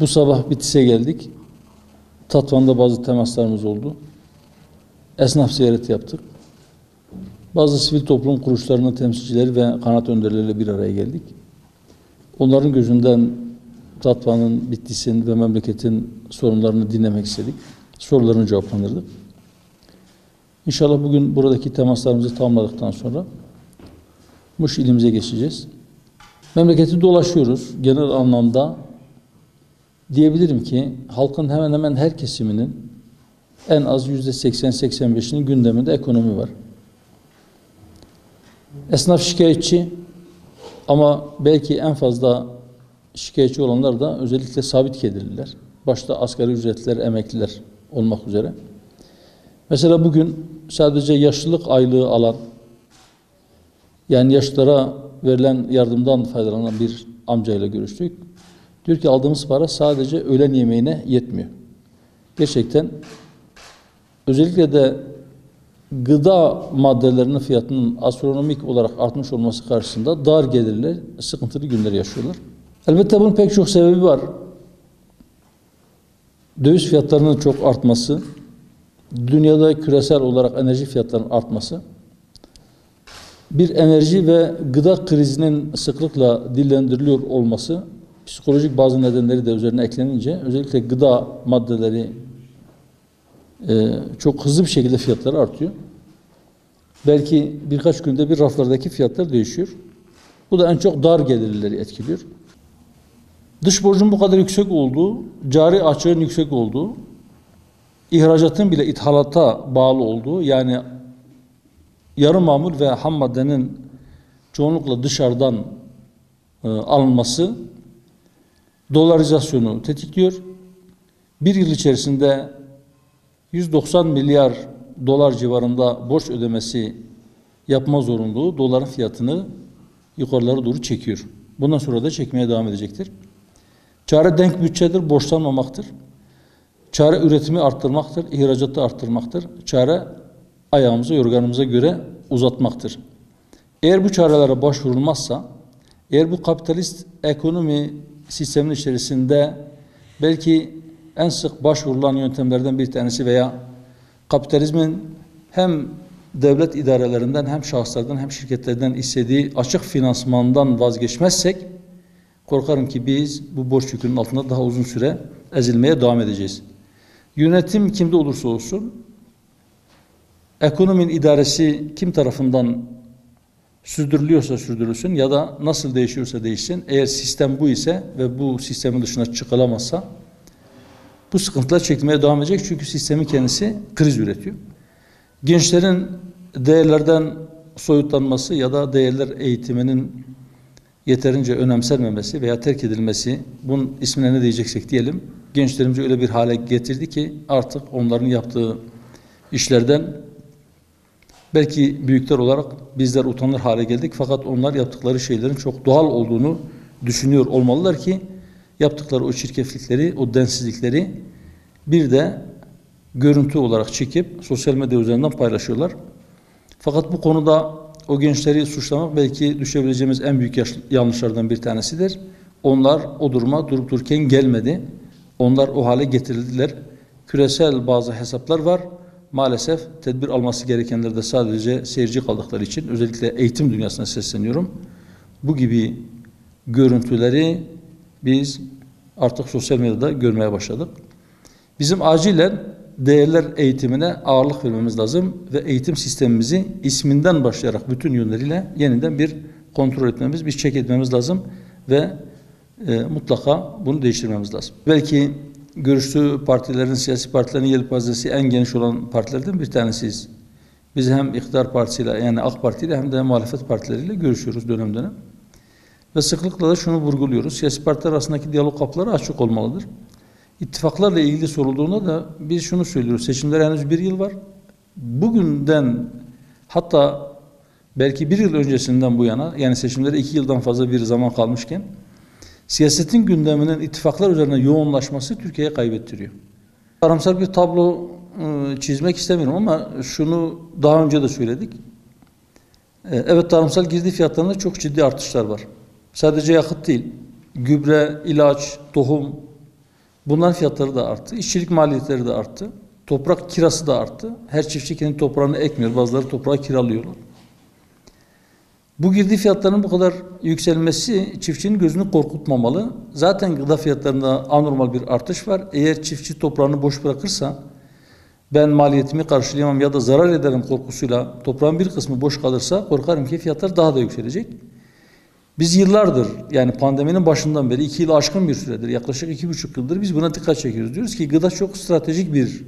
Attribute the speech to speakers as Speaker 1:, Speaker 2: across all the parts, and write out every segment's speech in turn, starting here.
Speaker 1: Bu sabah Bitlis'e geldik. Tatvan'da bazı temaslarımız oldu. Esnaf ziyareti yaptık. Bazı sivil toplum kuruluşlarının temsilcileri ve kanaat önderleriyle bir araya geldik. Onların gözünden Tatvan'ın, Bitlis'in ve memleketin sorunlarını dinlemek istedik. Sorularını cevaplandırdık. İnşallah bugün buradaki temaslarımızı tamamladıktan sonra Muş ilimize geçeceğiz. Memleketi dolaşıyoruz. Genel anlamda diyebilirim ki halkın hemen hemen her kesiminin en az %80-85'inin gündeminde ekonomi var. Esnaf şikayetçi ama belki en fazla şikayetçi olanlar da özellikle sabit gelirliler. Başta asgari ücretliler, emekliler olmak üzere. Mesela bugün sadece yaşlılık aylığı alan, yani yaşlılara verilen yardımdan faydalanan bir amcayla görüştük. Diyor ki aldığımız para sadece öğlen yemeğine yetmiyor. Gerçekten özellikle de gıda maddelerinin fiyatının astronomik olarak artmış olması karşısında dar gelirler, sıkıntılı günler yaşıyorlar. Elbette bunun pek çok sebebi var. Döviz fiyatlarının çok artması, dünyada küresel olarak enerji fiyatlarının artması, bir enerji ve gıda krizinin sıklıkla dillendiriliyor olması, psikolojik bazı nedenleri de üzerine eklenince özellikle gıda maddeleri çok hızlı bir şekilde fiyatları artıyor. Belki birkaç günde bir raflardaki fiyatlar değişiyor. Bu da en çok dar gelirlileri etkiliyor. Dış borcun bu kadar yüksek olduğu, cari açığın yüksek olduğu, ihracatın bile ithalata bağlı olduğu, yani yarı mamul ve ham maddenin çoğunlukla dışarıdan alınması dolarizasyonu tetikliyor. Bir yıl içerisinde 190 milyar dolar civarında borç ödemesi yapma zorunluluğu doların fiyatını yukarılara doğru çekiyor. Bundan sonra da çekmeye devam edecektir. Çare denk bütçedir, borçlanmamaktır. Çare üretimi arttırmaktır, ihracatı arttırmaktır. Çare ayağımıza, yorganımıza göre uzatmaktır. Eğer bu çarelere başvurulmazsa, eğer bu kapitalist ekonomi sistemin içerisinde belki en sık başvurulan yöntemlerden bir tanesi veya kapitalizmin hem devlet idarelerinden hem şahıslardan hem şirketlerden istediği açık finansmandan vazgeçmezsek korkarım ki biz bu borç yükünün altında daha uzun süre ezilmeye devam edeceğiz. Yönetim kimde olursa olsun, ekonominin idaresi kim tarafından sürdürülüyorsa sürdürülsün ya da nasıl değişiyorsa değişsin, eğer sistem bu ise ve bu sistemin dışına çıkılamazsa bu sıkıntılar çekmeye devam edecek, çünkü sistemin kendisi kriz üretiyor. Gençlerin değerlerden soyutlanması ya da değerler eğitiminin yeterince önemsenmemesi veya terk edilmesi, bunun ismine ne diyeceksek diyelim, gençlerimizi öyle bir hale getirdi ki artık onların yaptığı işlerden belki büyükler olarak bizler utanır hale geldik, fakat onlar yaptıkları şeylerin çok doğal olduğunu düşünüyor olmalılar ki yaptıkları o çirkeflikleri, o densizlikleri bir de görüntü olarak çekip sosyal medya üzerinden paylaşıyorlar. Fakat bu konuda o gençleri suçlamak belki düşebileceğimiz en büyük yanlışlardan bir tanesidir. Onlar o duruma durup dururken gelmedi. Onlar o hale getirildiler. Küresel bazı hesaplar var. Maalesef tedbir alması gerekenler de sadece seyirci kaldıkları için özellikle eğitim dünyasına sesleniyorum. Bu gibi görüntüleri biz artık sosyal medyada görmeye başladık. Bizim acilen değerler eğitimine ağırlık vermemiz lazım ve eğitim sistemimizi isminden başlayarak bütün yönleriyle yeniden bir kontrol etmemiz, bir check etmemiz lazım ve mutlaka bunu değiştirmemiz lazım. Belki görüştüğü partilerin, siyasi partilerin yelpazesi en geniş olan partilerden bir tanesiyiz. Biz hem iktidar partisiyle, yani AK Parti ile hem de muhalefet partileriyle görüşüyoruz dönem dönem. Ve sıklıkla da şunu vurguluyoruz. Siyasi partiler arasındaki diyalog kapıları açık olmalıdır. İttifaklarla ilgili sorulduğunda da biz şunu söylüyoruz. Seçimlere henüz bir yıl var. Bugünden, hatta belki bir yıl öncesinden bu yana, yani seçimlere 2 yıldan fazla bir zaman kalmışken siyasetin gündeminin ittifaklar üzerine yoğunlaşması Türkiye'ye kaybettiriyor. Karamsar bir tablo çizmek istemiyorum ama şunu daha önce de söyledik. Evet, tarımsal girdi fiyatlarında çok ciddi artışlar var. Sadece yakıt değil, gübre, ilaç, tohum, Bunların fiyatları da arttı. İşçilik maliyetleri de arttı. Toprak kirası da arttı. Her çiftçi kendi toprağını ekmiyor. Bazıları toprağı kiralıyorlar. Bu girdi fiyatlarının bu kadar yükselmesi çiftçinin gözünü korkutmamalı. Zaten gıda fiyatlarında anormal bir artış var. Eğer çiftçi toprağını boş bırakırsa ben maliyetimi karşılayamam ya da zarar ederim korkusuyla toprağın bir kısmı boş kalırsa korkarım ki fiyatlar daha da yükselecek. Biz yıllardır yani pandeminin başından beri 2 yılı aşkın bir süredir yaklaşık 2,5 yıldır biz buna dikkat çekiyoruz. Diyoruz ki gıda çok stratejik bir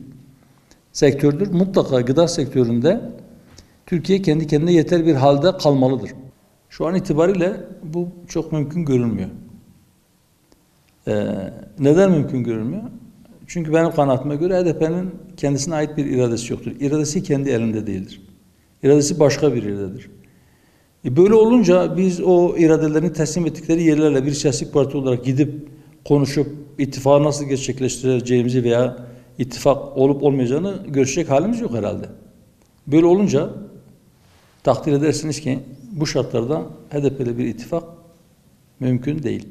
Speaker 1: sektördür. Mutlaka gıda sektöründe Türkiye kendi kendine yeter bir halde kalmalıdır. Şu an itibariyle bu çok mümkün görünmüyor. Neden mümkün görünmüyor? Çünkü benim kanaatime göre HDP'nin kendisine ait bir iradesi yoktur. İradesi kendi elinde değildir. İradesi başka bir iradedir. Böyle olunca biz o iradelerini teslim ettikleri yerlerle bir siyasi parti olarak gidip konuşup ittifakı nasıl gerçekleştireceğimizi veya ittifak olup olmayacağını görüşecek halimiz yok herhalde. Böyle olunca takdir edersiniz ki bu şartlarda HDP'li bir ittifak mümkün değil.